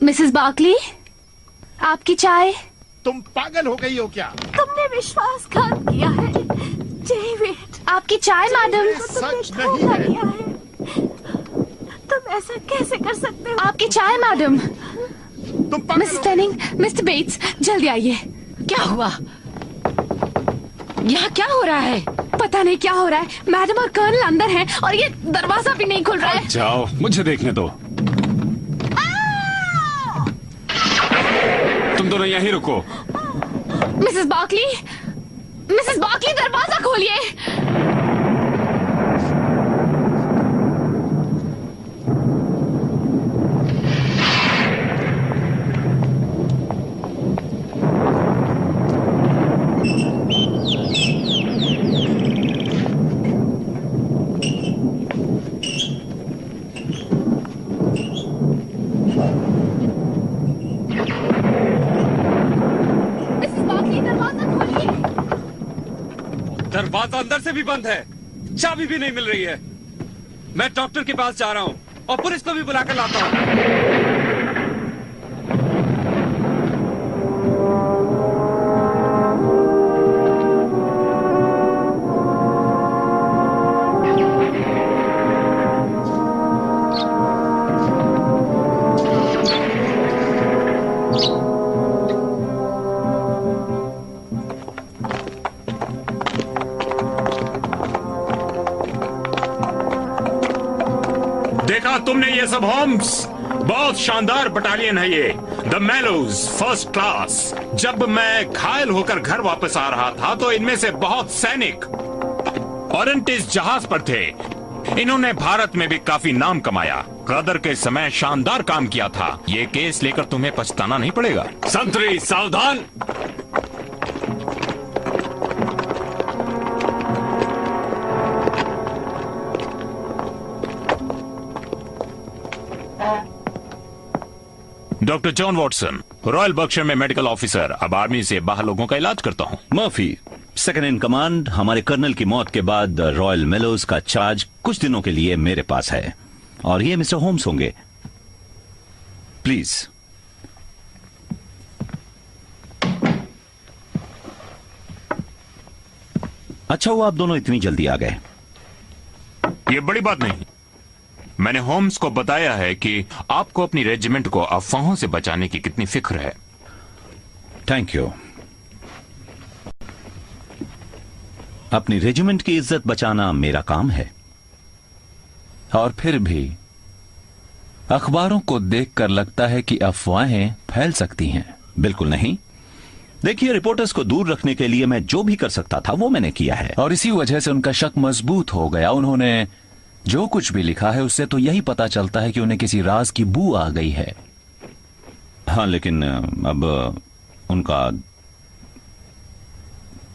Mrs बार्कली, आपकी चाय। तुम पागल हो गई हो क्या? तुमने विश्वासघात किया है डेविड। आपकी चाय मैडम। सच नहीं है। तुम ऐसा कैसे कर सकते हो? आपकी चाय मैडम। तुम पागल मिसेस टेनिंग, मिस्टर बेट्स, जल्दी आइए। क्या हुआ? यहाँ क्या हो रहा है? पता नहीं क्या हो रहा है। मैडम और कर्नल अंदर हैं और ये दरवाजा भी नहीं खुल रहा है। जाओ, मुझे देखने दो। तुम दोनों यहीं रुको। मिसेस बार्कली, मिसेस बार्कली, दरवाजा खोलिए। दरवाजा अंदर से भी बंद है, चाबी भी नहीं मिल रही है। मैं डॉक्टर के पास जा रहा हूँ और पुलिस को भी बुलाकर लाता हूँ। देखा तुमने ये सब होम्स? बहुत शानदार बटालियन है ये, द मेलोज फर्स्ट क्लास। जब मैं घायल होकर घर वापस आ रहा था तो इनमें से बहुत सैनिक ओरेंटिस जहाज पर थे। इन्होंने भारत में भी काफी नाम कमाया। गदर के समय शानदार काम किया था। ये केस लेकर तुम्हें पछताना नहीं पड़ेगा। संतरी सावधान। Doctor John Watson, royal Berkshire में मेडिकल ऑफिसर। अब आर्मी से बाहर लोगों का इलाज करता हूँ। Murphy, second in command. हमारे कर्नल की मौत के बाद रॉयल मेलोज का चार्ज कुछ दिनों के लिए मेरे पास है और ये मिस्टर होम्स होंगे। प्लीज। अच्छा हुआ आप दोनों इतनी जल्दी आ गए। ये बड़ी बात नहीं। मैंने होम्स को बताया है कि आपको अपनी रेजिमेंट को अफवाहों से बचाने की कितनी फिक्र है। Thank you. अपनी रेजिमेंट की इज्जत बचाना मेरा काम है। और फिर भी अखबारों को देखकर लगता है कि अफवाहें फैल सकती हैं। बिल्कुल नहीं। देखिए, रिपोर्टर्स को दूर रखने के लिए मैं जो भी कर सकता था वो मैंने किया है और इसी वजह से उनका शक मजबूत हो गया। उन्होंने जो कुछ भी लिखा है उससे तो यही पता चलता है कि उन्हें किसी राज की बू आ गई है। हाँ, लेकिन अब उनका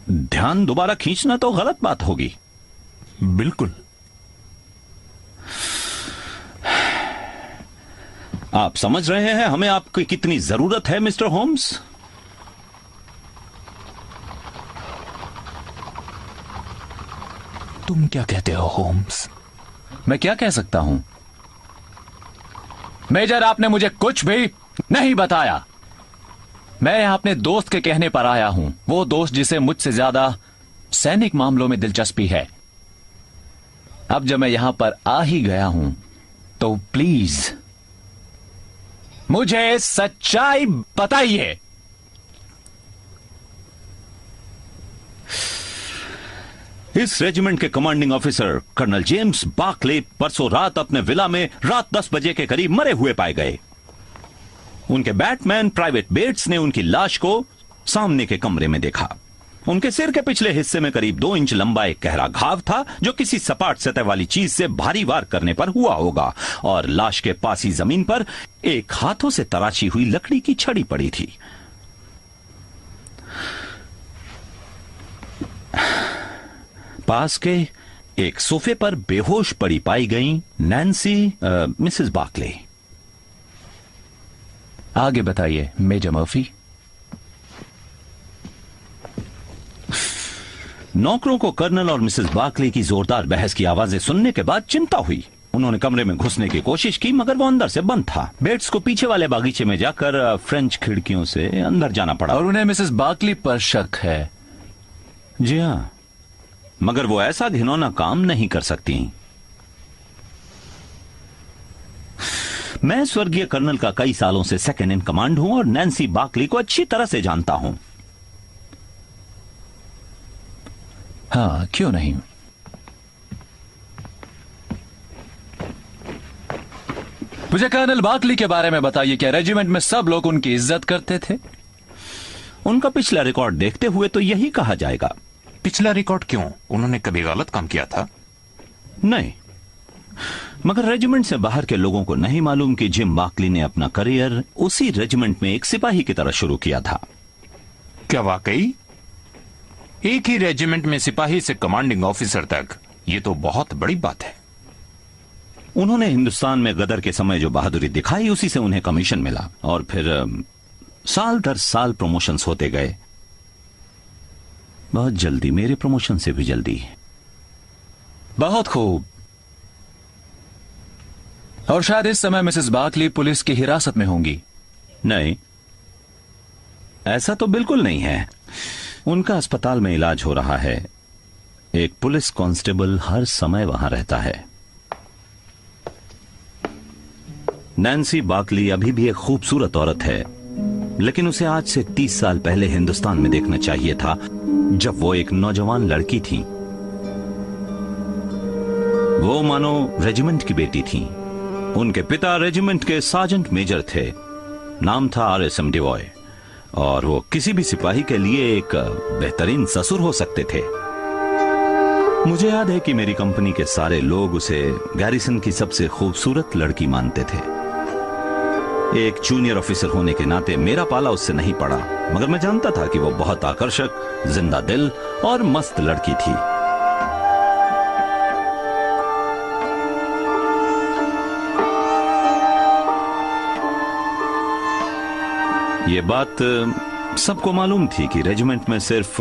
ध्यान दोबारा खींचना तो गलत बात होगी। बिल्कुल। आप समझ रहे हैं हमें आपकी कितनी जरूरत है मिस्टर होम्स? तुम क्या कहते हो होम्स? मैं क्या कह सकता हूं? मेजर, आपने मुझे कुछ भी नहीं बताया। मैं यहां अपने दोस्त के कहने पर आया हूं, वो दोस्त जिसे मुझसे ज्यादा सैनिक मामलों में दिलचस्पी है। अब जब मैं यहां पर आ ही गया हूं तो प्लीज मुझे सच्चाई बताइए। इस रेजिमेंट के commanding officer colonel James Barclay परसों रात अपने विला में रात 10 बजे के करीब मरे हुए पाए गए। उनके बैटमैन प्राइवेट बेट्स ने उनकी लाश को सामने के कमरे में देखा। उनके सिर के पिछले हिस्से में करीब 2 इंच लंबा एक गहरा घाव था जो किसी सपाट सतह वाली चीज से भारी वार करने पर हुआ होगा, और लाश के पास ही जमीन पर एक हाथों से तराशी हुई लकड़ी की छड़ी पड़ी थी। पास के एक सोफे पर बेहोश पड़ी पाई गई नैन्सी मिसेस बार्कले। आगे बताइए मेजर मर्फी। नौकरों को कर्नल और मिसेस बार्कले की जोरदार बहस की आवाजें सुनने के बाद चिंता हुई। उन्होंने कमरे में घुसने की कोशिश की, मगर वो अंदर से बंद था। बेट्स को पीछे वाले बागीचे में जाकर फ्रेंच खिड़कियों से अंदर जाना पड़ा। और उन्हें मिसेस बार्कली पर शक है। जी हाँ, मगर वो ऐसा घिनौना काम नहीं कर सकती। मैं स्वर्गीय कर्नल का कई सालों से सेकंड इन कमांड हूं और नैन्सी बार्कली को अच्छी तरह से जानता हूं। हाँ, क्यों नहीं। मुझे कर्नल बार्कली के बारे में बताइए, क्या रेजिमेंट में सब लोग उनकी इज्जत करते थे? उनका पिछला रिकॉर्ड देखते हुए तो यही कहा जाएगा। पिछला रिकॉर्ड क्यों? उन्होंने कभी गलत काम किया था? नहीं, मगर रेजिमेंट से बाहर के लोगों को नहीं मालूम कि जिम बार्कली ने अपना करियर उसी रेजिमेंट में एक सिपाही की तरह शुरू किया था। क्या वाकई? एक ही रेजिमेंट में सिपाही से कमांडिंग ऑफिसर तक, ये तो बहुत बड़ी बात है। उन्होंने हिंदुस्तान में गदर के समय जो बहादुरी दिखाई, उसी से उन्हें कमीशन मिला और फिर साल दर साल प्रमोशंस होते गए। बहुत जल्दी, मेरे प्रमोशन से भी जल्दी। बहुत खूब। और शायद इस समय मिसेस बार्कली पुलिस की हिरासत में होंगी। नहीं, ऐसा तो बिल्कुल नहीं है। उनका अस्पताल में इलाज हो रहा है। एक पुलिस कांस्टेबल हर समय वहां रहता है। नैन्सी बार्कली अभी भी एक खूबसूरत औरत है, लेकिन उसे आज से 30 साल पहले हिंदुस्तान में देखना चाहिए था, जब वो एक नौजवान लड़की थी। वो मानो रेजिमेंट की बेटी थी। उनके पिता रेजिमेंट के सार्जेंट मेजर थे। नाम था RSM डिवॉय, और वो किसी भी सिपाही के लिए एक बेहतरीन ससुर हो सकते थे। मुझे याद है कि मेरी कंपनी के सारे लोग उसे गैरिसन की सबसे खूबसूरत लड़की मानते थे। एक जूनियर ऑफिसर होने के नाते मेरा पाला उससे नहीं पड़ा, मगर मैं जानता था कि वो बहुत आकर्षक, जिंदा दिल और मस्त लड़की थी। ये बात सबको मालूम थी कि रेजिमेंट में सिर्फ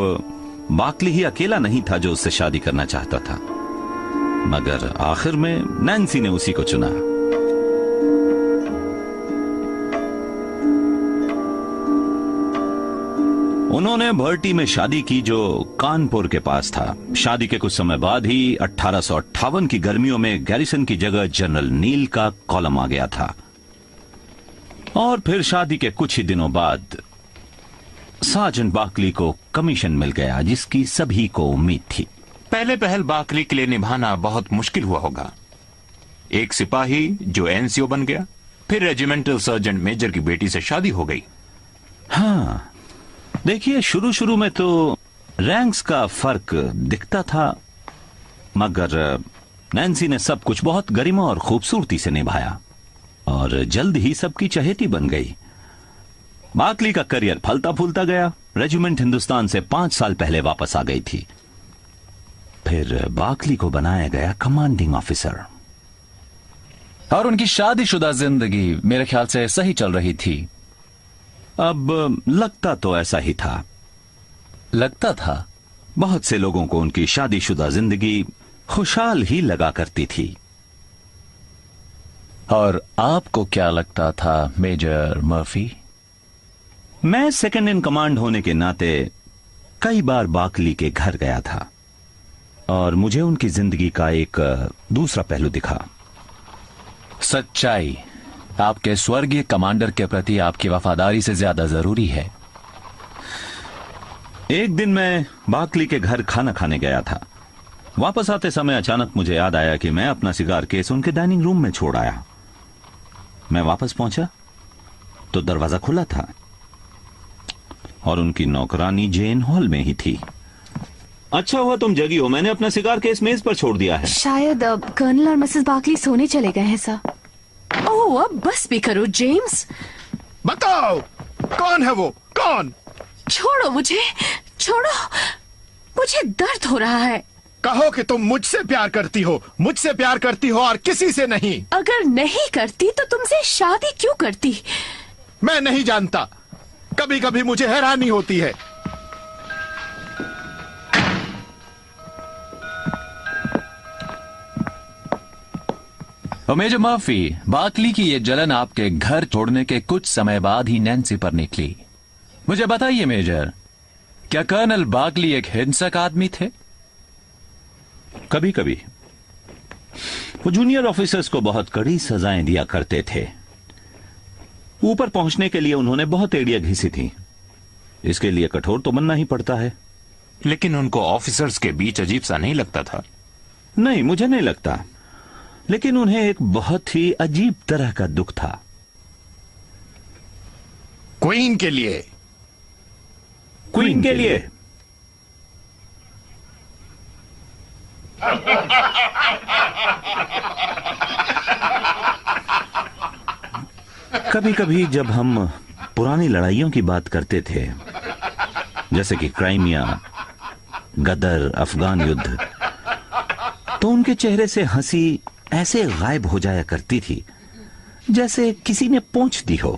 बार्कली ही अकेला नहीं था जो उससे शादी करना चाहता था, मगर आखिर में नैन्सी ने उसी को चुना। उन्होंने भर्टी में शादी की, जो कानपुर के पास था। शादी के कुछ समय बाद ही 1858 की गर्मियों में गैरिसन की जगह जनरल नील का कॉलम आ गया था, और फिर शादी के कुछ ही दिनों बाद सार्जेंट बार्कली को कमीशन मिल गया, जिसकी सभी को उम्मीद थी। पहले पहल बार्कली के लिए निभाना बहुत मुश्किल हुआ होगा। एक सिपाही जो NCO बन गया, फिर रेजिमेंटल सर्जेंट मेजर की बेटी से शादी हो गई। हाँ, देखिए, शुरू शुरू में तो रैंक्स का फर्क दिखता था, मगर नैन्सी ने सब कुछ बहुत गरिमा और खूबसूरती से निभाया, और जल्द ही सबकी चहेती बन गई। बार्कली का करियर फलता फूलता गया। रेजिमेंट हिंदुस्तान से 5 साल पहले वापस आ गई थी। फिर बार्कली को बनाया गया कमांडिंग ऑफिसर। और उनकी शादीशुदा जिंदगी मेरे ख्याल से सही चल रही थी। अब लगता तो ऐसा ही था। लगता था? बहुत से लोगों को उनकी शादीशुदा जिंदगी खुशहाल ही लगा करती थी। और आपको क्या लगता था, मेजर मर्फी? मैं सेकंड इन कमांड होने के नाते कई बार बार्कली के घर गया था, और मुझे उनकी जिंदगी का एक दूसरा पहलू दिखा। सच्चाई आपके स्वर्गीय कमांडर के प्रति आपकी वफादारी से ज्यादा जरूरी है। एक दिन मैं बार्कली के घर खाना खाने गया था। वापस आते समय अचानक मुझे याद आया कि मैं अपना सिगार केस उनके डाइनिंग रूम में छोड़ आया। मैं वापस पहुंचा तो दरवाजा खुला था, और उनकी नौकरानी जेन हॉल में ही थी। अच्छा हुआ तुम जगी हो, मैंने अपना सिगार केस मेज पर छोड़ दिया है। शायद अब कर्नल और मिसेस बार्कली सोने चले गए हैं सर। ओह, अब बस भी करो जेम्स। बताओ, कौन है वो? कौन? छोड़ो मुझे, छोड़ो, मुझे दर्द हो रहा है। कहो कि तुम मुझसे प्यार करती हो, मुझसे प्यार करती हो और किसी से नहीं। अगर नहीं करती तो तुमसे शादी क्यों करती? मैं नहीं जानता, कभी कभी मुझे हैरानी होती है। और मेजर मर्फी, बाकली की ये जलन आपके घर छोड़ने के कुछ समय बाद ही नैन्सी पर निकली। मुझे बताइए मेजर, क्या कर्नल बाकली एक हिंसक आदमी थे? कभी कभी वो जूनियर ऑफिसर्स को बहुत कड़ी सजाएं दिया करते थे। ऊपर पहुंचने के लिए उन्होंने बहुत एड़ियां घिसी थी। इसके लिए कठोर तो बनना ही पड़ता है। लेकिन उनको ऑफिसर्स के बीच अजीब सा नहीं लगता था? नहीं, मुझे नहीं लगता, लेकिन उन्हें एक बहुत ही अजीब तरह का दुख था। क्वीन के लिए। क्वीन के लिए। कभी कभी जब हम पुरानी लड़ाइयों की बात करते थे, जैसे कि क्राइमिया, गदर, अफगान युद्ध, तो उनके चेहरे से हंसी ऐसे गायब हो जाया करती थी जैसे किसी ने पोंछ दी हो।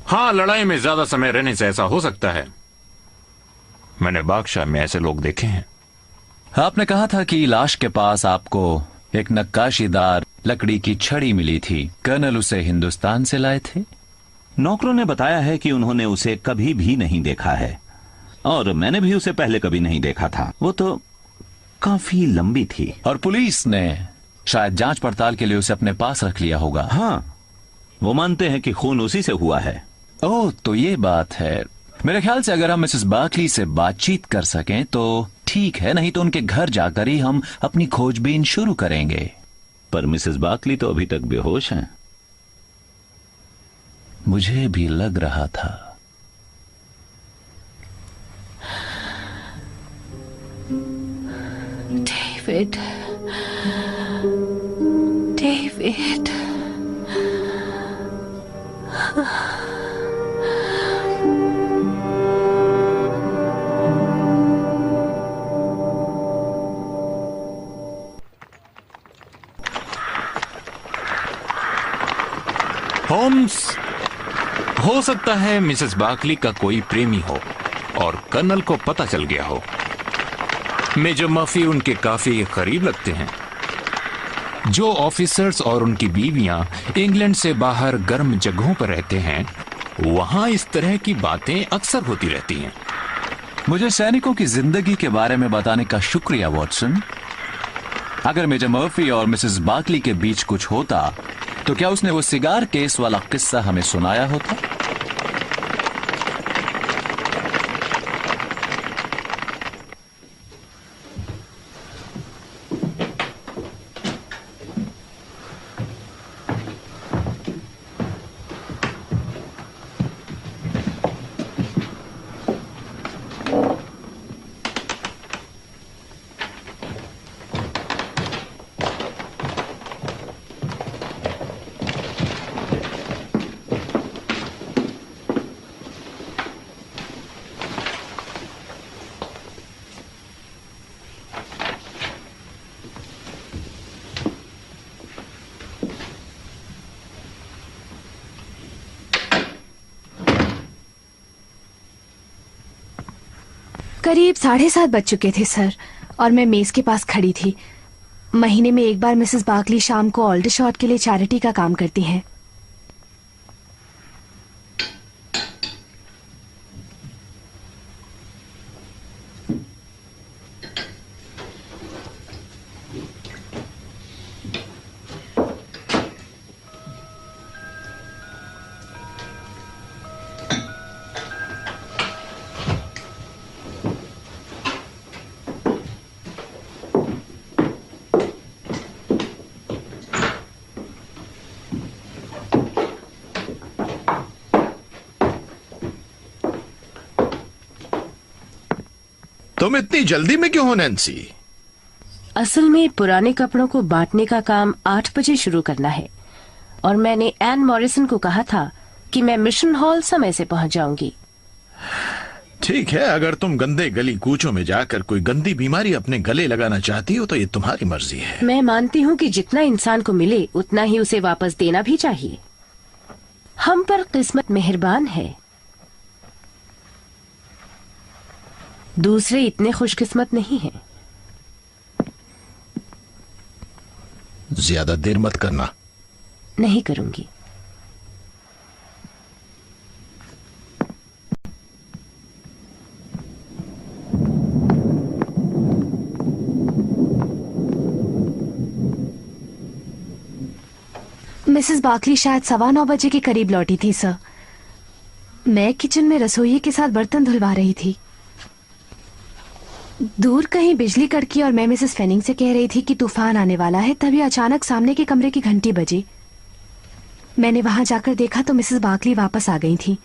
हाँ, लड़ाई में ज्यादा समय रहने से ऐसा हो सकता है। मैंने बादशाह में ऐसे लोग देखे हैं। आपने कहा था कि लाश के पास आपको एक नक्काशीदार लकड़ी की छड़ी मिली थी। कर्नल उसे हिंदुस्तान से लाए थे? नौकरों ने बताया है कि उन्होंने उसे कभी भी नहीं देखा है, और मैंने भी उसे पहले कभी नहीं देखा था। वो तो काफी लंबी थी। और पुलिस ने शायद जांच पड़ताल के लिए उसे अपने पास रख लिया होगा। हाँ, वो मानते हैं कि खून उसी से हुआ है। ओह, तो ये बात है। मेरे ख्याल से अगर हम मिसेस बाकली से बातचीत कर सकें तो ठीक है, नहीं तो उनके घर जाकर ही हम अपनी खोजबीन शुरू करेंगे। पर मिसेस बाकली तो अभी तक बेहोश हैं। मुझे भी लग रहा था। डेविड, डेविड, होम्स, हो सकता है मिसेस बाकली का कोई प्रेमी हो और कर्नल को पता चल गया हो। मेजर मर्फी उनके काफी करीब लगते हैं। जो ऑफिसर्स और उनकी बीवियां इंग्लैंड से बाहर गर्म जगहों पर रहते हैं, वहां इस तरह की बातें अक्सर होती रहती हैं। मुझे सैनिकों की जिंदगी के बारे में बताने का शुक्रिया वॉटसन। अगर मेजर मर्फी और मिसेस बाकली के बीच कुछ होता तो क्या उसने वो सिगार केस वाला किस्सा हमें सुनाया होता? करीब 7:30 बज चुके थे सर, और मैं मेज के पास खड़ी थी। महीने में एक बार मिसेस बाकली शाम को ऑल्डरशॉट के लिए चैरिटी का काम करती हैं। तुम इतनी जल्दी में क्यों हो नैन्सी? असल में पुराने कपड़ों को बांटने का काम 8 बजे शुरू करना है, और मैंने एन मॉरिसन को कहा था कि मैं मिशन हॉल समय से पहुंच जाऊंगी। ठीक है, अगर तुम गंदे गली कूचों में जाकर कोई गंदी बीमारी अपने गले लगाना चाहती हो तो ये तुम्हारी मर्जी है। मैं मानती हूँ कि जितना इंसान को मिले उतना ही उसे वापस देना भी चाहिए। हम पर किस्मत मेहरबान है। दूसरे इतने खुशकिस्मत नहीं हैं। ज्यादा देर मत करना। नहीं करूंगी। मिसेस बार्कली शायद 9:15 के करीब लौटी थी सर। मैं किचन में रसोई के साथ बर्तन धुलवा रही थी। दूर कहीं बिजली कड़की और मैं मिसेस फेनिंग से कह रही थी कि तूफान आने वाला है, तभी अचानक सामने के कमरे की घंटी बजी। मैंने वहां जाकर देखा तो मिसेस बार्कली वापस आ गई थी।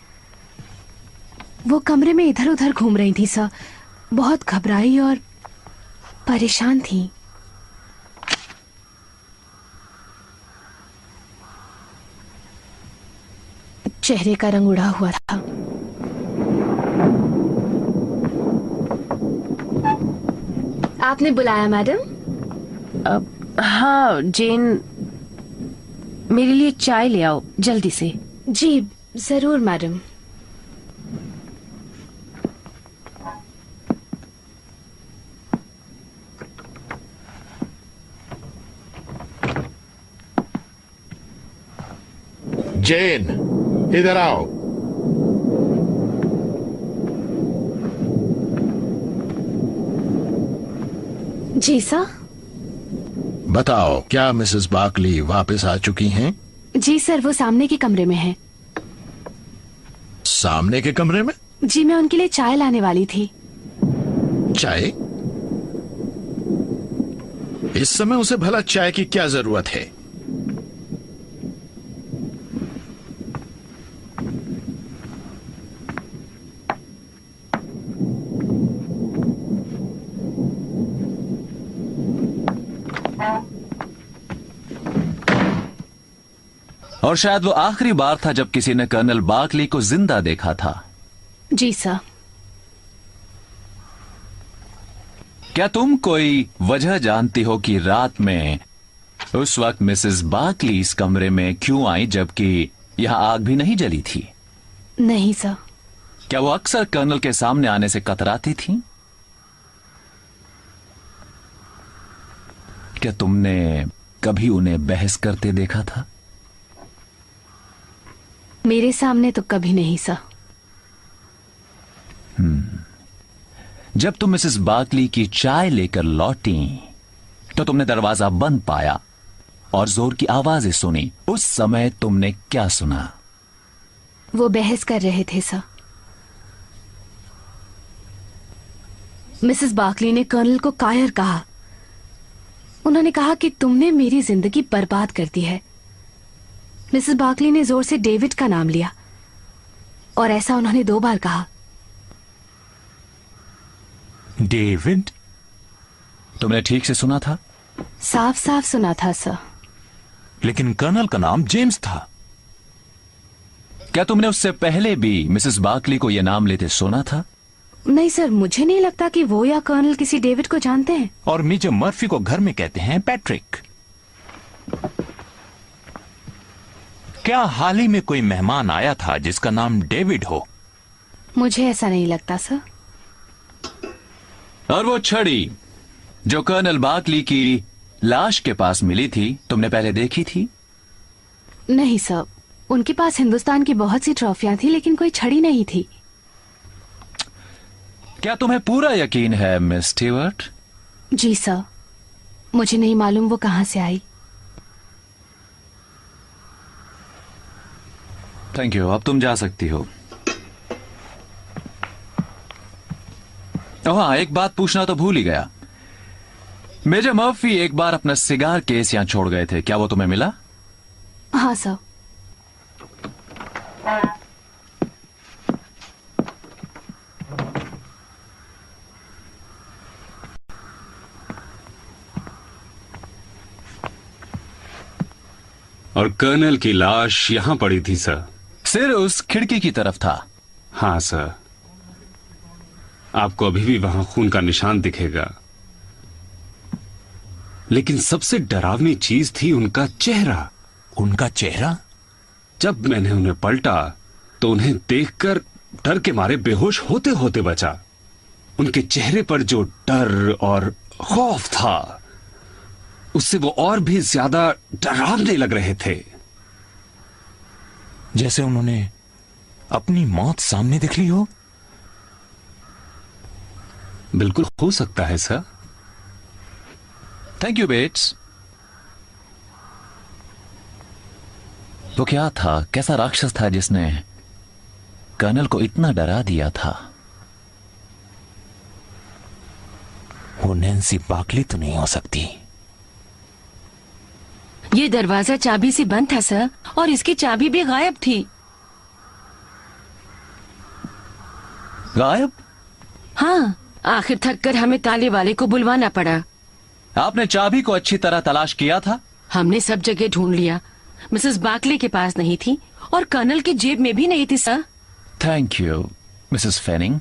वो कमरे में इधर उधर घूम रही थी सर, बहुत घबराई और परेशान थी। चेहरे का रंग उड़ा हुआ था। आपने बुलाया मैडम? हाँ जेन, मेरे लिए चाय ले आओ जल्दी से। जी जरूर मैडम। जेन, इधर आओ। जी सर। बताओ, क्या मिसेस बार्कली वापस आ चुकी हैं? जी सर, वो सामने के कमरे में है। सामने के कमरे में? जी, मैं उनके लिए चाय लाने वाली थी। चाय? इस समय उसे भला चाय की क्या जरूरत है? और शायद वो आखिरी बार था जब किसी ने कर्नल बार्कली को जिंदा देखा था। जी सर। क्या तुम कोई वजह जानती हो कि रात में उस वक्त मिसेस बार्कली इस कमरे में क्यों आई जबकि यहां आग भी नहीं जली थी? नहीं सर। क्या वो अक्सर कर्नल के सामने आने से कतराती थी? क्या तुमने कभी उन्हें बहस करते देखा था? मेरे सामने तो कभी नहीं सर। जब तुम मिसेस बार्कली की चाय लेकर लौटी तो तुमने दरवाजा बंद पाया और जोर की आवाजें सुनी। उस समय तुमने क्या सुना? वो बहस कर रहे थे सर। मिसेस बार्कली ने कर्नल को कायर कहा। उन्होंने कहा कि तुमने मेरी जिंदगी बर्बाद कर दी है। मिसेस बार्कली ने जोर से डेविड का नाम लिया और ऐसा उन्होंने 2 बार कहा। डेविड? तुमने ठीक से सुना था? साफ साफ सुना था सर। लेकिन कर्नल का नाम जेम्स था। क्या तुमने उससे पहले भी मिसेस बार्कली को यह नाम लेते सुना था? नहीं सर, मुझे नहीं लगता कि वो या कर्नल किसी डेविड को जानते हैं। और मेजर मर्फी को घर में कहते हैं पैट्रिक। क्या हाल ही में कोई मेहमान आया था जिसका नाम डेविड हो? मुझे ऐसा नहीं लगता सर। और वो छड़ी जो कर्नल बार्कली की लाश के पास मिली थी, तुमने पहले देखी थी? नहीं सर, उनके पास हिंदुस्तान की बहुत सी ट्रॉफियां थी लेकिन कोई छड़ी नहीं थी। क्या तुम्हें पूरा यकीन है मिस स्टीवर्ट? जी सर, मुझे नहीं मालूम वो कहां से आई। थैंक यू, अब तुम जा सकती हो। हाँ, एक बात पूछना तो भूल ही गया। मेजर मर्फी एक बार अपना सिगार केस यहां छोड़ गए थे, क्या वो तुम्हें मिला? हाँ सर। और कर्नल की लाश यहां पड़ी थी सर। सिर उस खिड़की की तरफ था। हाँ सर, आपको अभी भी वहां खून का निशान दिखेगा। लेकिन सबसे डरावनी चीज थी उनका चेहरा। उनका चेहरा? जब मैंने उन्हें पलटा तो उन्हें देखकर डर के मारे बेहोश होते होते बचा। उनके चेहरे पर जो डर और खौफ था, उससे वो और भी ज्यादा डरावने लग रहे थे। जैसे उन्होंने अपनी मौत सामने देख ली हो। बिल्कुल हो सकता है सर। Thank you bets. वो क्या था, कैसा राक्षस था जिसने कर्नल को इतना डरा दिया था? वो नैन्सी बाकली तो नहीं हो सकती। ये दरवाजा चाबी से बंद था सर, और इसकी चाबी भी गायब थी। गायब? हाँ, आखिर थक कर हमें ताले वाले को बुलवाना पड़ा। आपने चाबी को अच्छी तरह तलाश किया था? हमने सब जगह ढूंढ लिया, मिसेस बाकले के पास नहीं थी और कर्नल की जेब में भी नहीं थी sir. Thank you Mrs फेनिंग।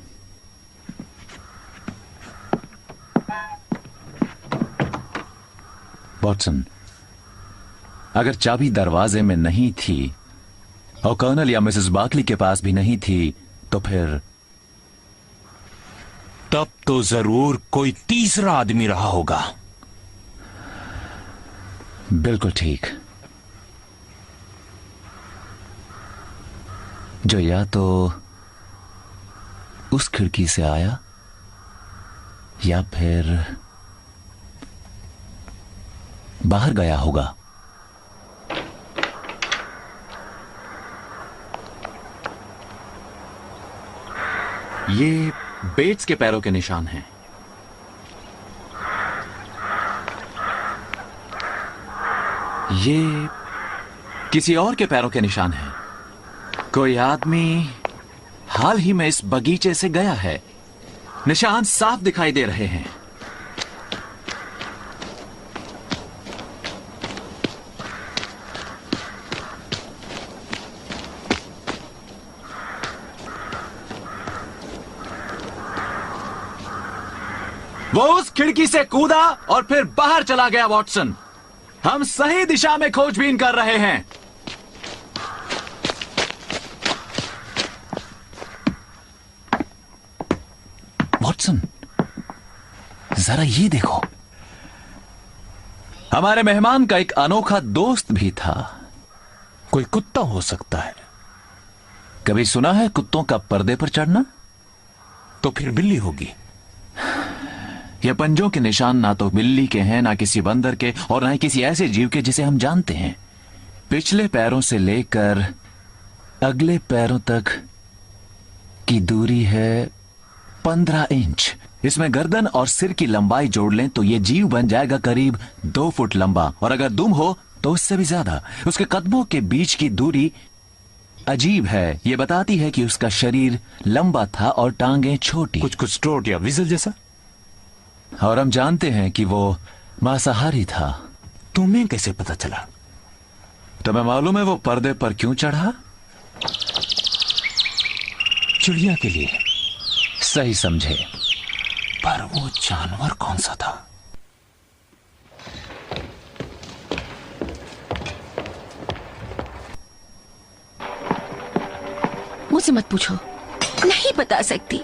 Watson, अगर चाबी दरवाजे में नहीं थी और कर्नल या मिसेस बाकली के पास भी नहीं थी, तो फिर तब तो जरूर कोई तीसरा आदमी रहा होगा। बिल्कुल ठीक, जो या तो उस खिड़की से आया या फिर बाहर गया होगा। ये बेट्स के पैरों के निशान हैं। ये किसी और के पैरों के निशान हैं। कोई आदमी हाल ही में इस बगीचे से गया है। निशान साफ दिखाई दे रहे हैं। वो उस खिड़की से कूदा और फिर बाहर चला गया। वॉटसन, हम सही दिशा में खोजबीन कर रहे हैं। वॉटसन, जरा ये देखो, हमारे मेहमान का एक अनोखा दोस्त भी था। कोई कुत्ता हो सकता है। कभी सुना है कुत्तों का पर्दे पर चढ़ना? तो फिर बिल्ली होगी। ये पंजों के निशान ना तो बिल्ली के हैं, ना किसी बंदर के, और ना ही किसी ऐसे जीव के जिसे हम जानते हैं। पिछले पैरों से लेकर अगले पैरों तक की दूरी है 15 इंच। इसमें गर्दन और सिर की लंबाई जोड़ लें तो ये जीव बन जाएगा करीब 2 फुट लंबा, और अगर दुम हो तो उससे भी ज्यादा। उसके कदमों के बीच की दूरी अजीब है। ये बताती है कि उसका शरीर लंबा था और टांगें छोटी। कुछ स्ट्रोट या विजल जैसा। और हम जानते हैं कि वो मांसाहारी था। तुम्हें कैसे पता चला? तुम्हें मालूम है वो पर्दे पर क्यों चढ़ा? चिड़िया के लिए। सही समझे। पर वो जानवर कौन सा था? मुझसे मत पूछो, नहीं बता सकती।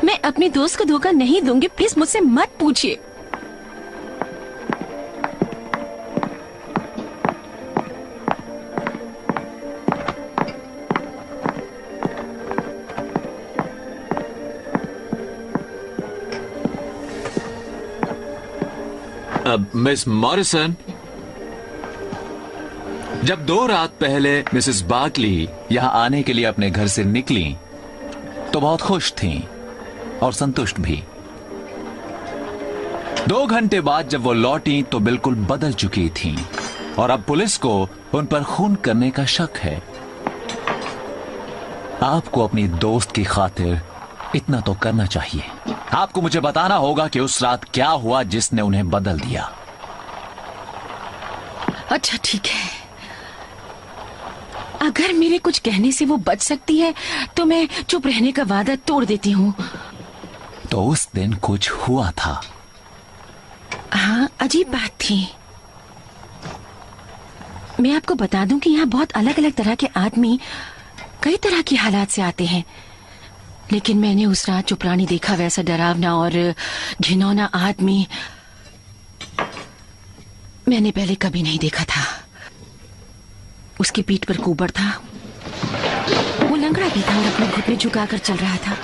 मैं अपने दोस्त को धोखा नहीं दूंगी, प्लीज मुझसे मत पूछिए। मिस मॉरिसन, जब 2 रात पहले मिसेस बाकली यहां आने के लिए अपने घर से निकली तो बहुत खुश थीं और संतुष्ट भी। 2 घंटे बाद जब वो लौटी तो बिल्कुल बदल चुकी थीं, और अब पुलिस को उन पर खून करने का शक है। आपको अपनी दोस्त की खातिर इतना तो करना चाहिए। आपको मुझे बताना होगा कि उस रात क्या हुआ जिसने उन्हें बदल दिया। अच्छा ठीक है, अगर मेरे कुछ कहने से वो बच सकती है तो मैं चुप रहने का वादा तोड़ देती हूँ। तो उस दिन कुछ हुआ था। हाँ, अजीब बात थी। मैं आपको बता दूं कि यहाँ बहुत अलग अलग तरह के आदमी कई तरह की हालात से आते हैं। लेकिन मैंने उस रात जो प्राणी देखा, वैसा डरावना और घिनौना आदमी मैंने पहले कभी नहीं देखा था। उसकी पीठ पर कुबड़ था, वो लंगड़ा भी था और अपने घुटने झुकाकर चल रहा था।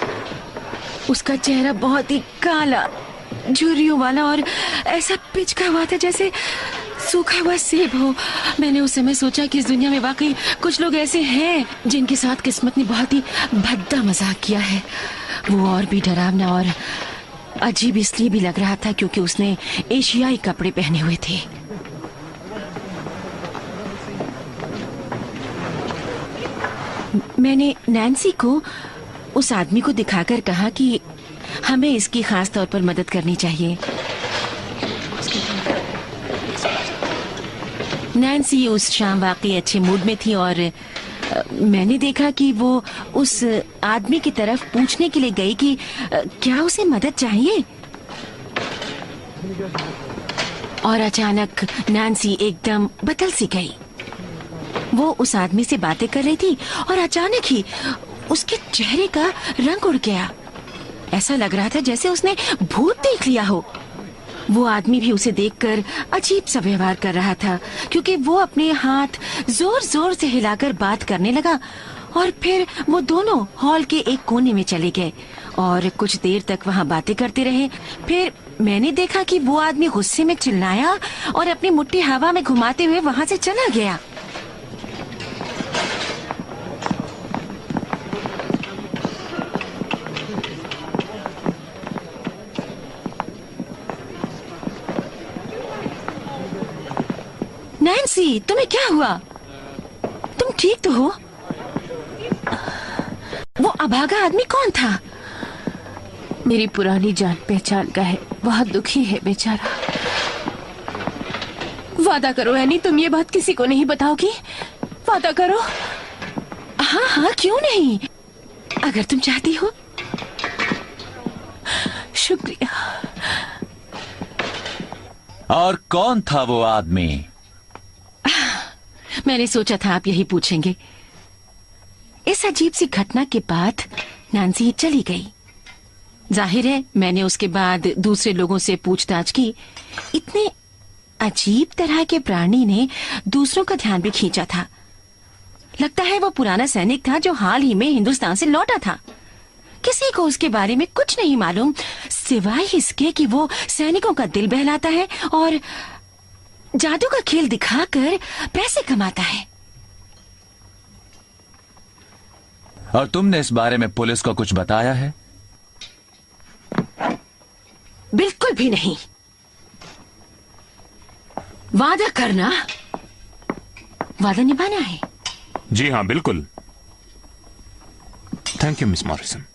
उसका चेहरा बहुत ही काला, झुर्रियों वाला और ऐसा पिचका हुआ था जैसे सूखा हुआ सेब हो। मैंने उस समय सोचा कि इस दुनिया में वाकई कुछ लोग ऐसे हैं जिनके साथ किस्मत ने बहुत ही भद्दा मजाक किया है। वो और भी डरावना और अजीब इसलिए भी लग रहा था क्योंकि उसने एशियाई कपड़े पहने हुए थे। मैंने नैन्सी को उस आदमी को दिखाकर कहा कि हमें इसकी खास तौर पर मदद करनी चाहिए। नैन्सी उस शाम वाकई अच्छे मूड में थी और मैंने देखा कि वो उस आदमी की तरफ पूछने के लिए गई कि क्या उसे मदद चाहिए। और अचानक नैन्सी एकदम बदल सी गई। वो उस आदमी से बातें कर रही थी और अचानक ही उसके चेहरे का रंग उड़ गया। ऐसा लग रहा था जैसे उसने भूत देख लिया हो। वो आदमी भी उसे देखकर अजीब सा व्यवहार कर रहा था क्योंकि वो अपने हाथ जोर जोर से हिलाकर बात करने लगा। और फिर वो दोनों हॉल के एक कोने में चले गए और कुछ देर तक वहाँ बातें करते रहे। फिर मैंने देखा कि वो आदमी गुस्से में चिल्लाया और अपनी मुट्ठी हवा में घुमाते हुए वहाँ से चला गया। नैन्सी, तुम्हें क्या हुआ? तुम ठीक तो हो? वो अभागा आदमी कौन था? मेरी पुरानी जान पहचान का है, बहुत दुखी है बेचारा। वादा करो एनी, तुम ये बात किसी को नहीं बताओगी? वादा करो। हाँ हाँ, क्यों नहीं, अगर तुम चाहती हो। शुक्रिया। और कौन था वो आदमी? मैंने सोचा था आप यही पूछेंगे। इस अजीब सी घटना के बाद नैन्सी चली गई। जाहिर है मैंने उसके बाद दूसरे लोगों से पूछताछ की। इतने अजीब तरह के प्राणी ने दूसरों का ध्यान भी खींचा था। लगता है वो पुराना सैनिक था जो हाल ही में हिंदुस्तान से लौटा था। किसी को उसके बारे में कुछ नहीं मालूम सिवाय इसके कि वो सैनिकों का दिल बहलाता है और जादू का खेल दिखाकर पैसे कमाता है। और तुमने इस बारे में पुलिस को कुछ बताया है? बिल्कुल भी नहीं। वादा करना, वादा निभाना है। जी हाँ, बिल्कुल। Thank you miss Morrison.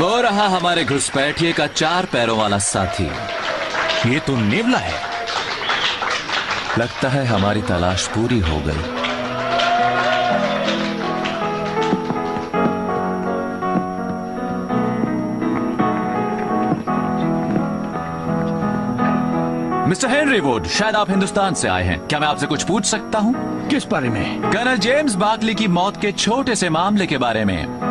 वो रहा हमारे घुसपैठिए का 4 पैरों वाला साथी। ये तो नेवला है। लगता है हमारी तलाश पूरी हो गई। मिस्टर हेनरी वुड, शायद आप हिंदुस्तान से आए हैं। क्या मैं आपसे कुछ पूछ सकता हूँ? किस बारे में? कर्नल जेम्स बार्कली की मौत के छोटे से मामले के बारे में।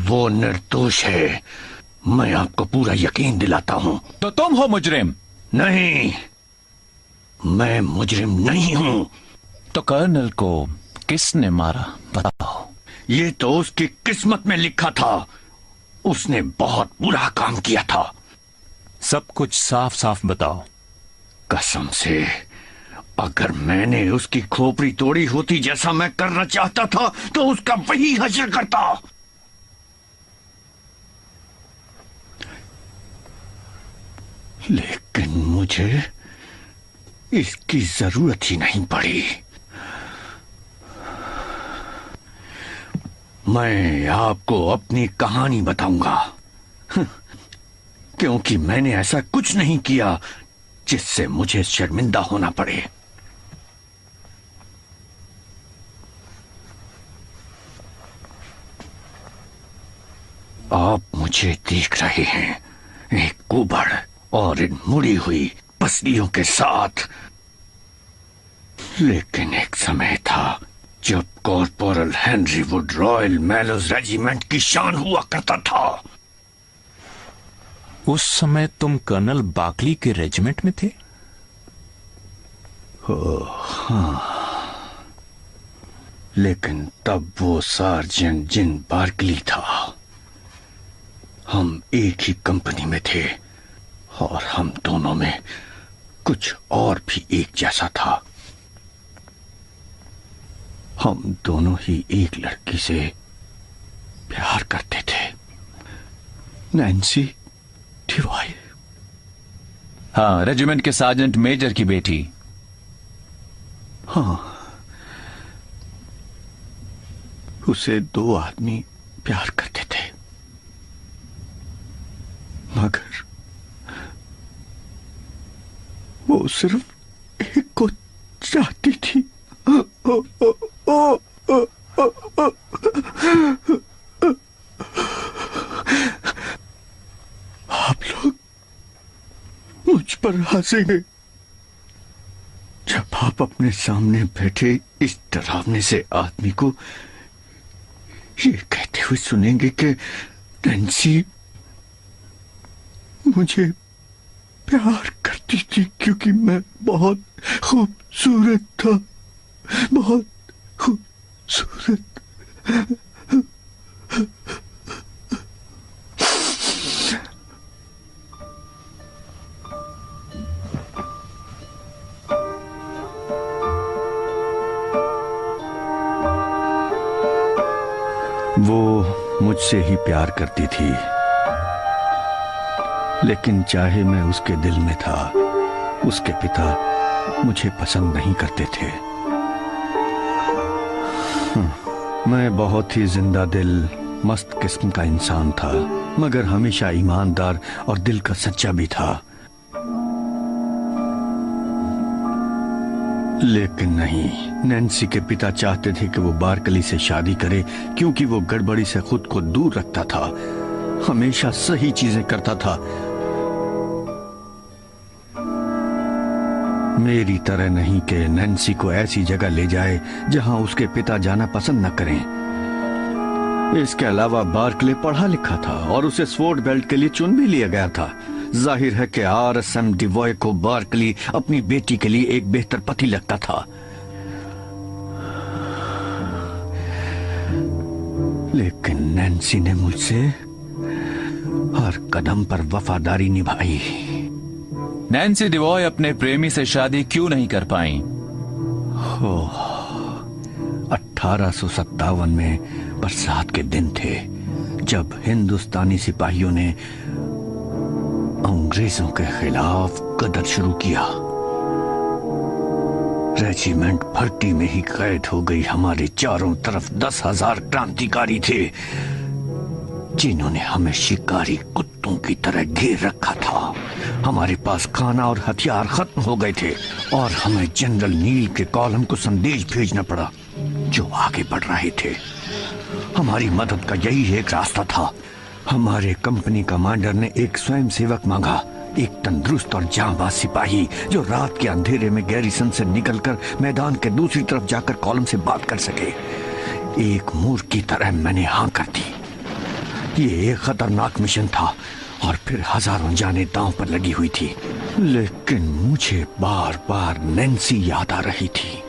वो निर्दोष है, मैं आपको पूरा यकीन दिलाता हूं। तो तुम हो मुजरिम? नहीं, मैं मुजरिम नहीं हूं। तो कर्नल को किसने मारा बताओ? ये तो उसकी किस्मत में लिखा था। उसने बहुत बुरा काम किया था। सब कुछ साफ साफ बताओ। कसम से, अगर मैंने उसकी खोपड़ी तोड़ी होती जैसा मैं करना चाहता था तो उसका वही हश्र करता। लेकिन मुझे इसकी जरूरत ही नहीं पड़ी। मैं आपको अपनी कहानी बताऊंगा, क्योंकि मैंने ऐसा कुछ नहीं किया जिससे मुझे शर्मिंदा होना पड़े। आप मुझे देख रहे हैं, एक कुबड़ और इन मुड़ी हुई पसलियों के साथ। लेकिन एक समय था जब corporal Henry Wood Royal Mallows regiment की शान हुआ करता था। उस समय तुम कर्नल बार्कली के रेजिमेंट में थे? हाँ, लेकिन तब वो सार्जेंट जिन बार्कली था। हम एक ही कंपनी में थे और हम दोनों में कुछ और भी एक जैसा था। हम दोनों ही एक लड़की से प्यार करते थे, नैन्सी डिवॉय। हाँ, रेजिमेंट के सार्जेंट मेजर की बेटी। हाँ, उसे 2 आदमी प्यार करते थे, मगर वो सिर्फ एक को चाहती थी। आप लोग मुझ पर हंसेंगे जब आप अपने सामने बैठे इस डरावने से आदमी को ये कहते हुए सुनेंगे कि नैन्सी मुझे प्यार करती थी क्योंकि मैं बहुत खूबसूरत था, बहुत खूबसूरत। वो मुझसे ही प्यार करती थी, लेकिन चाहे मैं उसके दिल में था, उसके पिता मुझे पसंद नहीं करते थे। मैं बहुत ही जिंदा दिल, मस्त किस्म का इंसान था, मगर हमेशा ईमानदार और दिल का सच्चा भी था। लेकिन नहीं, नैन्सी के पिता चाहते थे कि वो बार्कली से शादी करे, क्योंकि वो गड़बड़ी से खुद को दूर रखता था, हमेशा सही चीजें करता था। मेरी तरह नहीं कि नैन्सी को ऐसी जगह ले जाए जहां उसके पिता जाना पसंद न करें। इसके अलावा बार्कले पढ़ा लिखा था और उसे स्वॉर्ड बेल्ट के लिए चुन भी लिया गया था। जाहिर है कि RSM डिवॉय को बार्कली अपनी बेटी के लिए एक बेहतर पति लगता था। लेकिन नैन्सी ने मुझसे हर कदम पर वफादारी निभाई। नैन्सी डिवॉय अपने प्रेमी से शादी क्यों नहीं कर पाई? 1857 में बरसात के दिन थे जब हिंदुस्तानी सिपाहियों ने अंग्रेजों के खिलाफ गदर शुरू किया। रेजिमेंट भर्ती में ही कैद हो गई। हमारे चारों तरफ 10,000 क्रांतिकारी थे जिन्होंने हमें शिकारी कुत्तों की तरह घेर रखा था। हमारे पास खाना और हथियार खत्म हो गए थे और हमें जनरल नील के कॉलम को संदेश भेजना पड़ा जो आगे बढ़ रहे थे। हमारी मदद का यही एक रास्ता था। हमारे कंपनी कमांडर ने एक स्वयंसेवक मांगा, एक तंदुरुस्त और जांबाज सिपाही जो रात के अंधेरे में गैरिसन से निकलकर मैदान के दूसरी तरफ जाकर कॉलम से बात कर सके। एक मूर्ख की तरह मैंने हाँ कर दी। ये एक खतरनाक मिशन था और फिर हजारों जानें दांव पर लगी हुई थी, लेकिन मुझे बार बार नैन्सी याद आ रही थी।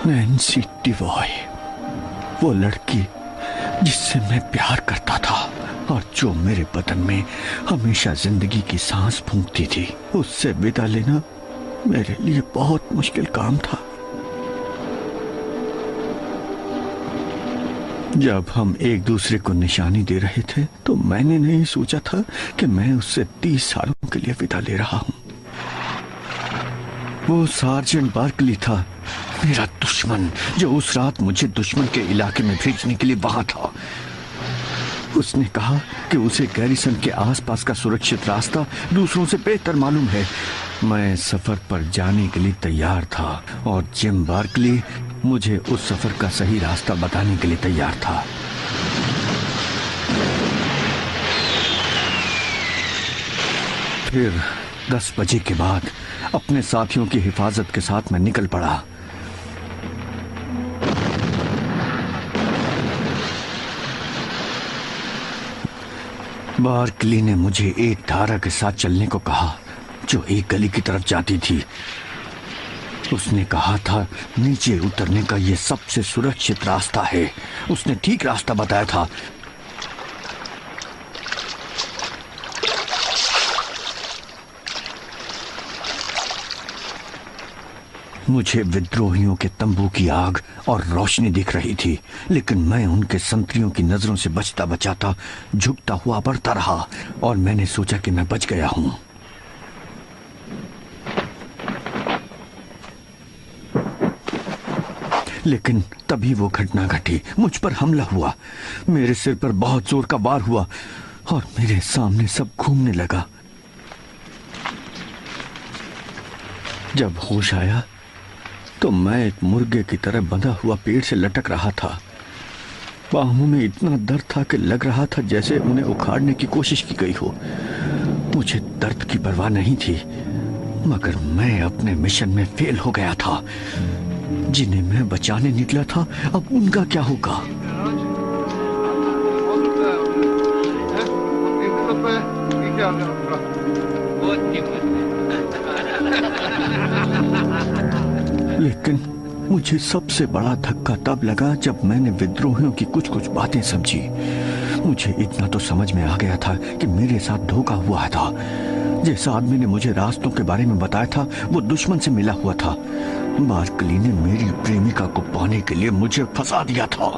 नैन्सी डिवॉय, वो लड़की जिससे मैं प्यार करता था और जो मेरे बदन में हमेशा जिंदगी की सांस फूंकती थी। उससे विदा लेना मेरे लिए बहुत मुश्किल काम था। जब हम एक दूसरे को निशानी दे रहे थे तो मैंने नहीं सोचा था कि मैं उससे 30 सालों के लिए विदा ले रहा हूं। वो सार्जेंट बार्कली था, मेरा दुश्मन, जो उस रात मुझे दुश्मन के इलाके में भेजने के लिए वहां था। उसने कहा कि उसे गैरिसन के आसपास का सुरक्षित रास्ता दूसरों से बेहतर मालूम है। मैं सफर पर जाने के लिए तैयार था और जिम बार्कली मुझे उस सफर का सही रास्ता बताने के लिए तैयार था। फिर 10 बजे के बाद अपने साथियों की हिफाजत के साथ मैं निकल पड़ा। बार्कली ने मुझे एक धारा के साथ चलने को कहा जो एक गली की तरफ जाती थी। उसने कहा था नीचे उतरने का यह सबसे सुरक्षित रास्ता है। उसने ठीक रास्ता बताया था। मुझे विद्रोहियों के तंबू की आग और रोशनी दिख रही थी, लेकिन मैं उनके संतरियों की नजरों से बचता बचाता झुकता हुआ बढ़ता रहा और मैंने सोचा कि मैं बच गया हूं। लेकिन तभी वो घटना घटी। मुझ पर हमला हुआ। मेरे सिर पर बहुत जोर का वार हुआ और मेरे सामने सब घूमने लगा। जब होश आया तो मैं एक मुर्गे की तरह बंधा हुआ पेड़ से लटक रहा था। बाहों में इतना दर्द था कि लग रहा था जैसे उन्हें उखाड़ने की कोशिश की गई हो। मुझे दर्द की परवाह नहीं थी, मगर मैं अपने मिशन में फेल हो गया था। जिन्हें मैं बचाने निकला था, अब उनका क्या होगा? लेकिन मुझे सबसे बड़ा धक्का तब लगा जब मैंने विद्रोहियों की कुछ कुछ बातें समझी। मुझे इतना तो समझ में आ गया था कि मेरे साथ धोखा हुआ था। जिस आदमी ने मुझे रास्तों के बारे में बताया था वो दुश्मन से मिला हुआ था। बार्कली ने मेरी प्रेमिका को पाने के लिए मुझे फंसा दिया था।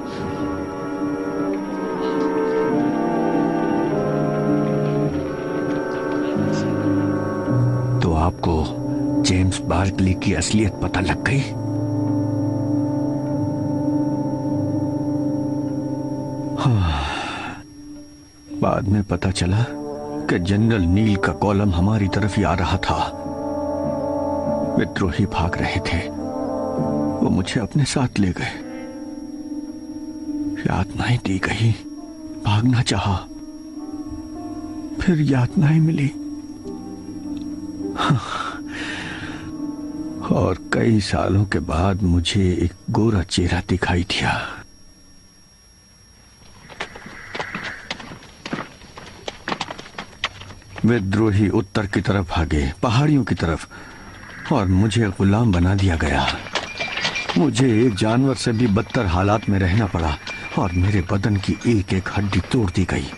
तो आपको जेम्स बार्कली की असलियत पता लग गई? हाँ, बाद में पता चला कि जनरल नील का कॉलम हमारी तरफ ही आ रहा था। विद्रोही भाग रहे थे। वो मुझे अपने साथ ले गए। यातनाएं दी गई, भागना चाहा, फिर यातनाएं मिली। हाँ। और कई सालों के बाद मुझे एक गोरा चेहरा दिखाई दिया। विद्रोही उत्तर की तरफ भागे, पहाड़ियों की तरफ, और मुझे गुलाम बना दिया गया। मुझे एक जानवर से भी बदतर हालात में रहना पड़ा और मेरे बदन की एक एक हड्डी तोड़ दी गई।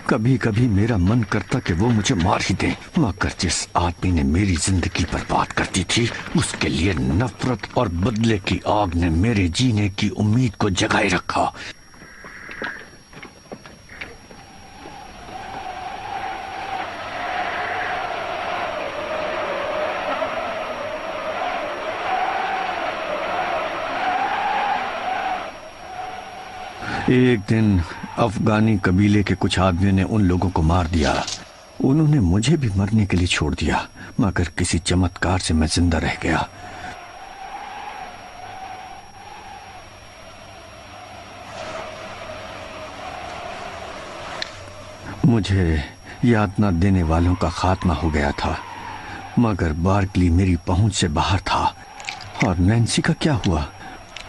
कभी कभी मेरा मन करता कि वो मुझे मार ही दे, मगर जिस आदमी ने मेरी जिंदगी बर्बाद कर दी थी, उसके लिए नफरत और बदले की आग ने मेरे जीने की उम्मीद को जगाए रखा। एक दिन अफगानी कबीले के कुछ आदमियों ने उन लोगों को मार दिया। उन्होंने मुझे भी मरने के लिए छोड़ दिया, मगर किसी चमत्कार से मैं जिंदा रह गया। मुझे यातना देने वालों का खात्मा हो गया था, मगर बार्कली मेरी पहुंच से बाहर था। और नैन्सी का क्या हुआ?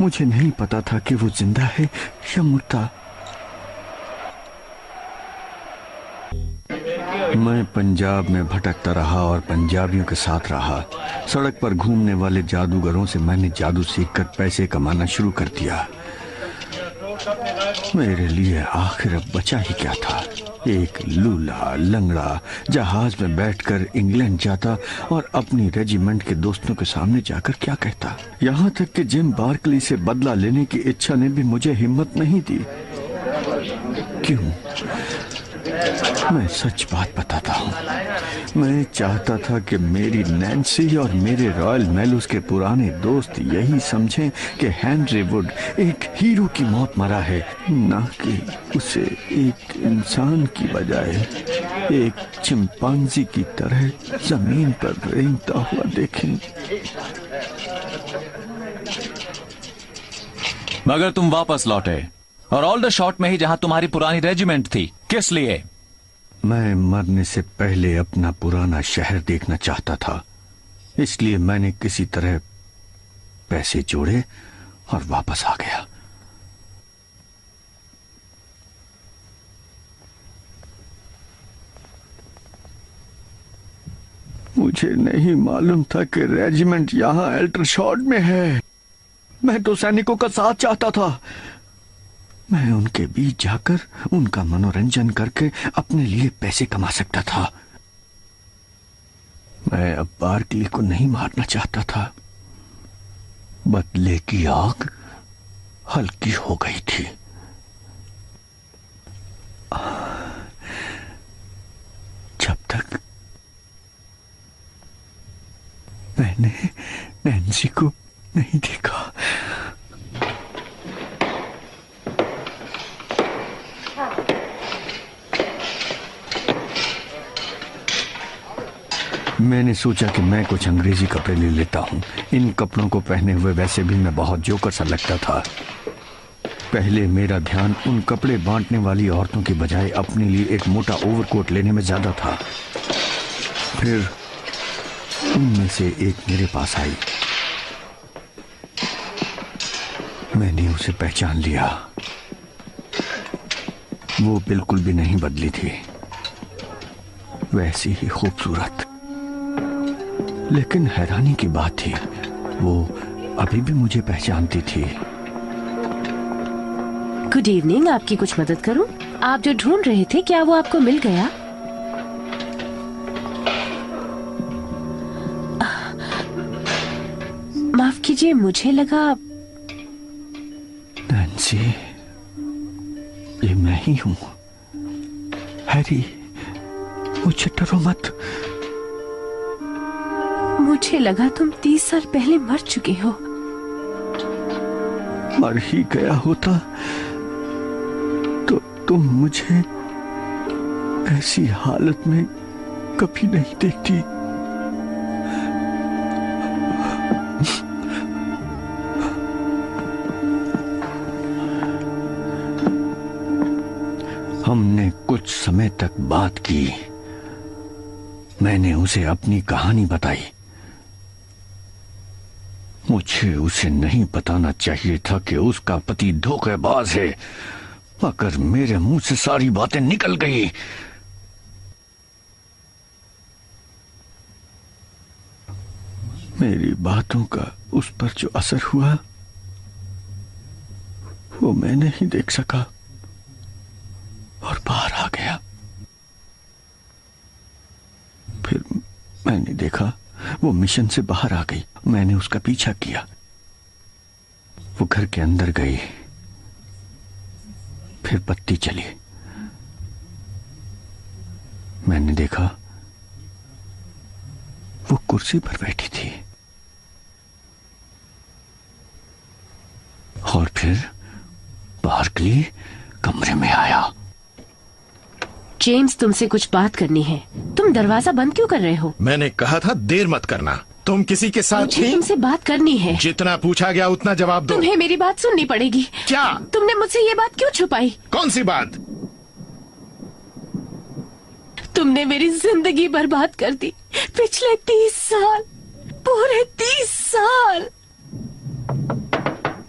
मुझे नहीं पता था कि वो जिंदा है या मुर्दा। मैं पंजाब में भटकता रहा और पंजाबियों के साथ रहा। सड़क पर घूमने वाले जादूगरों से मैंने जादू सीखकर पैसे कमाना शुरू कर दिया। मेरे लिए आखिर अब बचा ही क्या था? एक लूला लंगड़ा जहाज में बैठकर इंग्लैंड जाता और अपनी रेजिमेंट के दोस्तों के सामने जाकर क्या कहता। यहाँ तक कि जिम बार्कली से बदला लेने की इच्छा ने भी मुझे हिम्मत नहीं दी। क्यों? मैं सच बात बताता हूँ। मैं चाहता था कि मेरी नैन्सी और मेरे रॉयल मेलोस के पुराने दोस्त यही समझें कि हेनरी वुड एक हीरो की मौत मरा है, ना कि उसे एक इंसान की बजाय एक चिंपांजी की तरह जमीन पर रेंगता हुआ देखें। मगर तुम वापस लौटे और ऑल द शॉट में ही, जहां तुम्हारी पुरानी रेजिमेंट थी। किस लिए? मैं मरने से पहले अपना पुराना शहर देखना चाहता था, इसलिए मैंने किसी तरह पैसे जोड़े और वापस आ गया। मुझे नहीं मालूम था कि रेजिमेंट यहां एल्टरशॉट में है। मैं तो सैनिकों का साथ चाहता था। मैं उनके बीच जाकर उनका मनोरंजन करके अपने लिए पैसे कमा सकता था। मैं अब बार्कली को नहीं मारना चाहता था। बदले की आग हल्की हो गई थी। जब तक मैंने नैन्सी को नहीं देखा। मैंने सोचा कि मैं कुछ अंग्रेजी कपड़े ले लेता हूँ। इन कपड़ों को पहने हुए वैसे भी मैं बहुत जोकर सा लगता था। पहले मेरा ध्यान उन कपड़े बांटने वाली औरतों की बजाय अपने लिए एक मोटा ओवरकोट लेने में ज्यादा था। फिर उनमें से एक मेरे पास आई। मैंने उसे पहचान लिया। वो बिल्कुल भी नहीं बदली थी, वैसी ही खूबसूरत। लेकिन हैरानी की बात थी, वो अभी भी मुझे पहचानती थी। गुड इवनिंग, आपकी कुछ मदद करूं? आप जो ढूंढ रहे थे, क्या वो आपको मिल गया? माफ कीजिए, मुझे लगा। नैन्सी, ये मैं ही हूं। हैरी, मुझे डरो मत। मुझे लगा तुम 30 साल पहले मर चुके हो। मर ही गया होता तो तुम मुझे ऐसी हालत में कभी नहीं देखती। हमने कुछ समय तक बात की। मैंने उसे अपनी कहानी बताई। मुझे उसे नहीं बताना चाहिए था कि उसका पति धोखेबाज है, मगर मेरे मुंह से सारी बातें निकल गई। मेरी बातों का उस पर जो असर हुआ, वो मैं नहीं देख सका और बाहर आ गया। देखा वो मिशन से बाहर आ गई। मैंने उसका पीछा किया। वो घर के अंदर गई, फिर बत्ती चली। मैंने देखा वो कुर्सी पर बैठी थी और फिर बार्कली कमरे में आया। जेम्स, तुमसे कुछ बात करनी है। तुम दरवाजा बंद क्यों कर रहे हो? मैंने कहा था देर मत करना। तुम किसी के साथ मुझे थी? तुमसे बात करनी है। जितना पूछा गया उतना जवाब दो। तुम्हें मेरी बात सुननी पड़ेगी। क्या? तुमने मुझसे ये बात क्यों छुपाई? कौन सी बात? तुमने मेरी जिंदगी बर्बाद कर दी। पिछले 30 साल, पूरे 30 साल।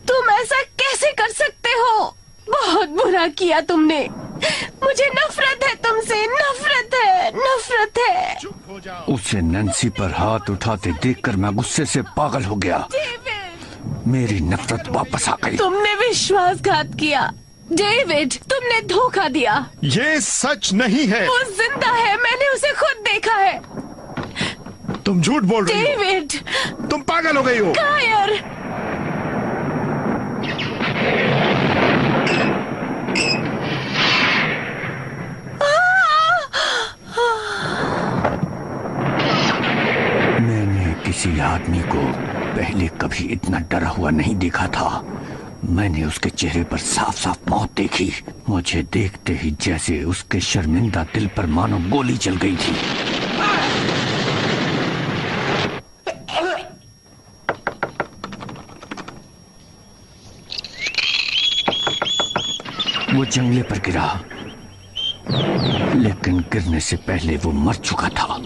तुम ऐसा कैसे कर सकते हो? बहुत बुरा किया तुमने। मुझे नफरत है तुमसे, नफरत है, नफरत है। चुप हो जाओ। उसे नैन्सी पर हाथ उठाते देखकर मैं गुस्से से पागल हो गया। मेरी नफरत वापस आ गई। तुमने विश्वासघात किया डेविड, तुमने धोखा दिया। ये सच नहीं है। वो जिंदा है, मैंने उसे खुद देखा है। तुम झूठ बोल रही हो। डेविड, तुम पागल हो गई हो। कायर। मैंने किसी आदमी को पहले कभी इतना डरा हुआ नहीं देखा था। मैंने उसके चेहरे पर साफ साफ मौत देखी। मुझे देखते ही जैसे उसके शर्मिंदा दिल पर मानो गोली चल गई थी। वो जंगले पर गिरा, लेकिन गिरने से पहले वो मर चुका था।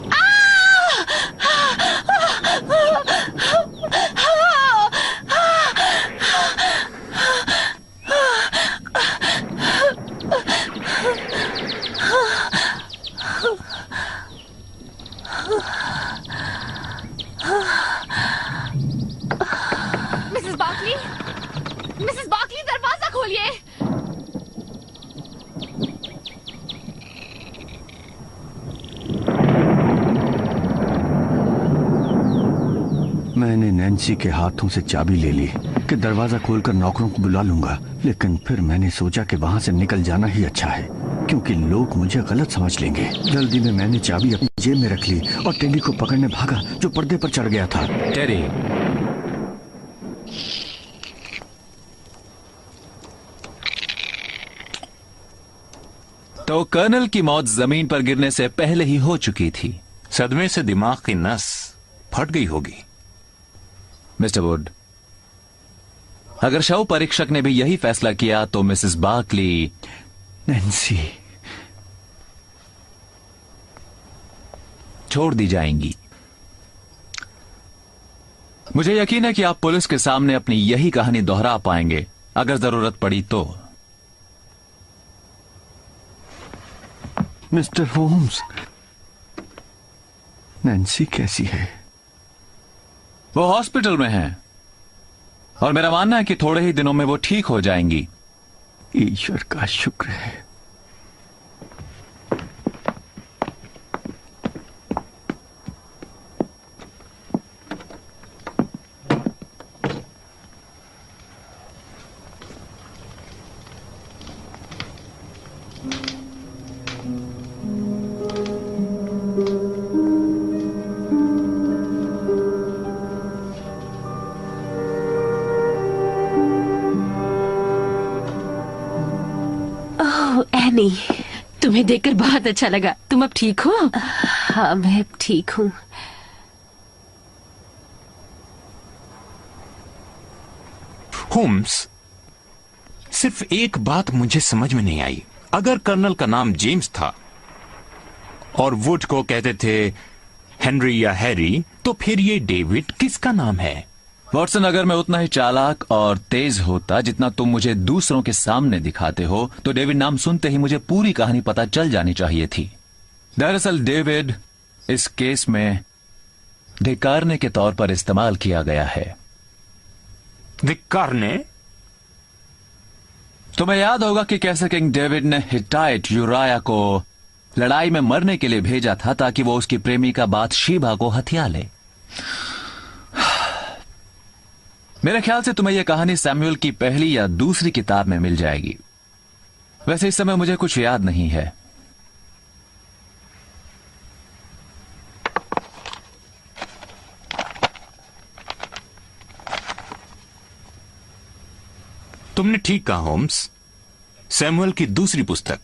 मिसेस बार्कली, दरवाजा खोलिए। मैंने नैन्सी के हाथों से चाबी ले ली कि दरवाजा खोलकर नौकरों को बुला लूंगा, लेकिन फिर मैंने सोचा कि वहां से निकल जाना ही अच्छा है, क्योंकि लोग मुझे गलत समझ लेंगे। जल्दी में मैंने चाबी अपनी जेब में रख ली और टेडी को पकड़ने भागा जो पर्दे पर चढ़ गया था। टेडी, तो कर्नल की मौत जमीन पर गिरने से पहले ही हो चुकी थी। सदमे से दिमाग की नस फट गई होगी। मिस्टर वुड, अगर शव परीक्षक ने भी यही फैसला किया तो मिसेस बार्कली नैन्सी छोड़ दी जाएंगी। मुझे यकीन है कि आप पुलिस के सामने अपनी यही कहानी दोहरा पाएंगे अगर जरूरत पड़ी तो। मिस्टर होम्स, नैन्सी कैसी है? वो हॉस्पिटल में हैं और मेरा मानना है कि थोड़े ही दिनों में वो ठीक हो जाएंगी। ईश्वर का शुक्र है। एनी, तुम्हें देखकर बहुत अच्छा लगा। तुम अब ठीक हो? हाँ, मैं ठीक हूँ। होम्स, सिर्फ एक बात मुझे समझ में नहीं आई। अगर कर्नल का नाम जेम्स था और वुड को कहते थे हेनरी या हैरी, तो फिर ये डेविड किसका नाम है? वॉटसन, अगर मैं उतना ही चालाक और तेज होता जितना तुम मुझे दूसरों के सामने दिखाते हो, तो डेविड नाम सुनते ही मुझे पूरी कहानी पता चल जानी चाहिए थी। दरअसल डेविड इस केस में धिक्कारने के तौर पर इस्तेमाल किया गया है। धिक्कारने? तुम्हें याद होगा कि कैसे किंग डेविड ने हिटाइट यूराया को लड़ाई में मरने के लिए भेजा था ताकि वो उसकी प्रेमिका बाथशीबा को हथिया ले। मेरे ख्याल से तुम्हें यह कहानी सैमुअल की पहली या दूसरी किताब में मिल जाएगी। वैसे इस समय मुझे कुछ याद नहीं है। तुमने ठीक कहा होम्स। सैमुअल की दूसरी पुस्तक,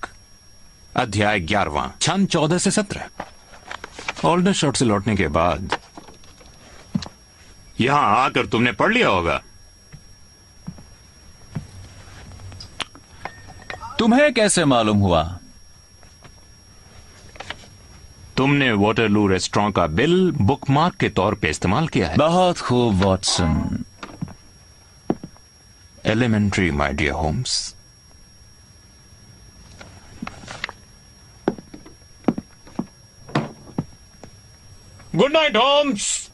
अध्याय 11, छंद 14 से 17। ऑल्डरशॉट से लौटने के बाद यहां आकर तुमने पढ़ लिया होगा। तुम्हें कैसे मालूम हुआ? तुमने वाटरलू रेस्टोरेंट का बिल बुकमार्क के तौर पे इस्तेमाल किया है। बहुत खूब Watson. Elementary my dear Holmes. Good night Holmes.